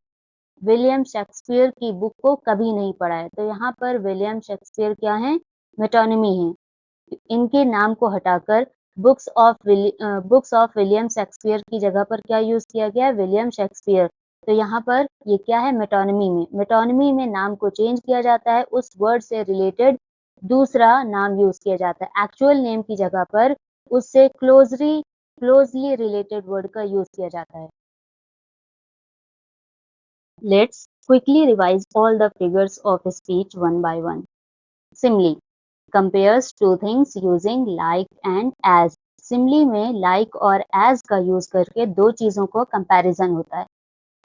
S1: विलियम शेक्सपियर की बुक को कभी नहीं पढ़ा है। तो यहाँ पर विलियम शेक्सपियर क्या है? मेटोनिमी है। इनके नाम को हटाकर बुक्स ऑफ विलियम शेक्सपियर की जगह पर क्या यूज किया गया? William Shakespeare. तो यहाँ पर ये क्या है? मेटोनिमी में। मेटोनिमी में नाम को चेंज किया जाता है, उस वर्ड से रिलेटेड दूसरा नाम यूज किया जाता है। एक्चुअल नेम की जगह पर उससे क्लोजली रिलेटेड वर्ड का यूज किया जाता है। Let's quickly revise all the figures of speech one by one. Simile compares two things using like and as. Simile में like और as का यूज करके दो चीजों को कंपैरिजन होता है।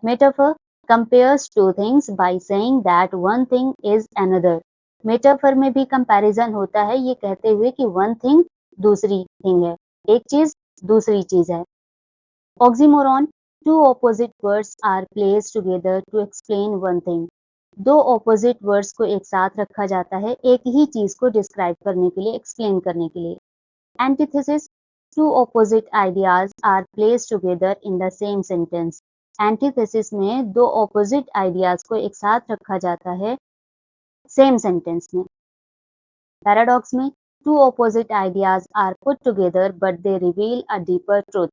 S1: Metaphor compares two things by saying that one thing is another. Metaphor में भी कंपैरिजन होता है ये कहते हुए कि one thing दूसरी thing है, एक चीज दूसरी चीज है। Oxymoron, two opposite words are placed together to explain one thing. दो opposite words को एक साथ रखा जाता है एक ही चीज को डिस्क्राइब करने के लिए, एक्सप्लेन करने के लिए। Antithesis, two opposite ideas are placed together in the same sentence. Antithesis में दो opposite ideas को एक साथ रखा जाता है same sentence में। Paradox में two opposite ideas are put together but they reveal a deeper truth.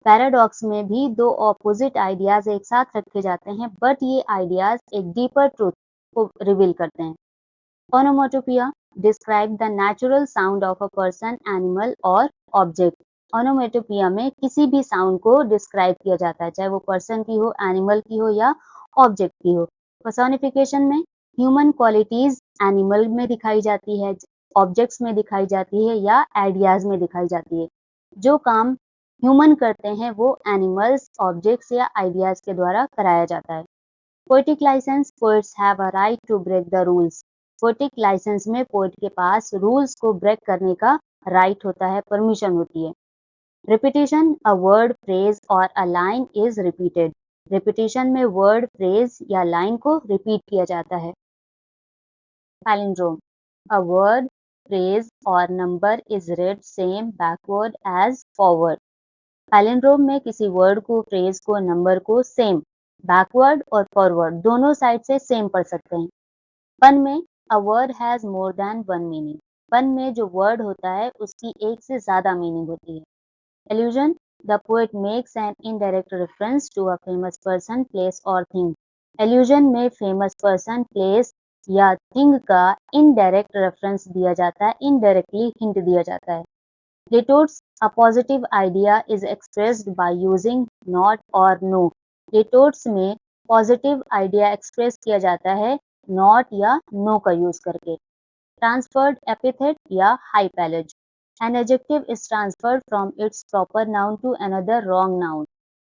S1: Paradox में भी दो ऑपोजिट आइडियाज एक साथ रखे जाते हैं बट ये आइडियाज एक डीपर ट्रूथ को रिवील करते हैं। Onomatopoeia describe the natural sound of a person, animal और ऑब्जेक्ट। ओनोमोटोपिया में किसी भी साउंड को डिस्क्राइब किया जाता है, चाहे वो पर्सन की हो, एनिमल की हो या ऑब्जेक्ट की हो। पर्सोनिफिकेशन में ह्यूमन क्वालिटीज एनिमल में दिखाई जाती है, ऑब्जेक्ट्स में दिखाई जाती है या आइडियाज में दिखाई जाती है। जो काम ह्यूमन करते हैं वो एनिमल्स, ऑब्जेक्ट्स या आइडियाज के द्वारा कराया जाता है। Poetic licence, poets have a right to break the rules. Poetic licence में पोएट के पास रूल्स को ब्रेक करने का राइट होता है, परमिशन होती है। रिपीटिशन, अ वर्ड, फ्रेज और a line is repeated. Repetition में वर्ड, फ्रेज या लाइन को रिपीट किया जाता है। पैलिंड्रोम, अ वर्ड, फ्रेज और number is read same backward as forward. Palindrome में किसी वर्ड को, फ्रेज को, नंबर को सेम बैकवर्ड और फॉरवर्ड दोनों साइड से सेम पढ़ सकते हैं। पन में a word has more than one meaning. Pun में जो वर्ड होता है उसकी एक से ज्यादा मीनिंग होती है। Allusion, the poet makes an indirect reference to a famous person, place और थिंग। एल्यूजन में फेमस पर्सन, प्लेस या थिंग का इनडायरेक्ट रेफरेंस दिया जाता है, इनडायरेक्टली हिंट दिया जाता है। Rhetorics, a positive idea is expressed by using not or no. Rhetorics में पॉजिटिव आइडिया एक्सप्रेस किया जाता है नॉट या नो का यूज करके। ट्रांसफर्ड एपिथेट या hypallage, an adjective is transferred from its proper noun to another wrong noun.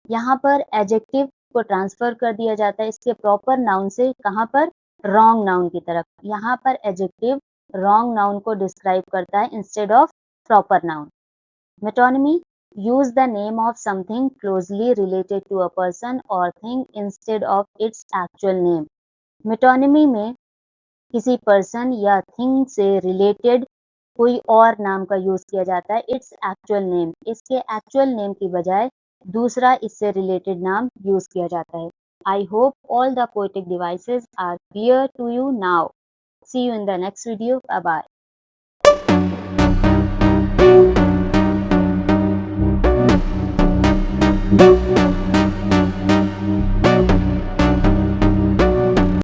S1: यहाँ पर एडजेक्टिव को ट्रांसफर कर दिया जाता है इसके प्रॉपर नाउन से, कहाँ पर? रॉन्ग नाउन की तरफ। यहाँ पर एडजेक्टिव रॉन्ग नाउन को डिस्क्राइब करता है instead of proper noun. Metonymy, use the name of something closely related to a person or thing instead of its actual name. Metonymy में किसी पर्सन या थिंग से रिलेटेड कोई और नाम का यूज किया जाता है इट्स एक्चुअल नेम, इसके एक्चुअल नेम की बजाय दूसरा इससे रिलेटेड नाम यूज किया जाता है. I hope all the poetic devices are clear to you now. See you in the next video. Bye bye.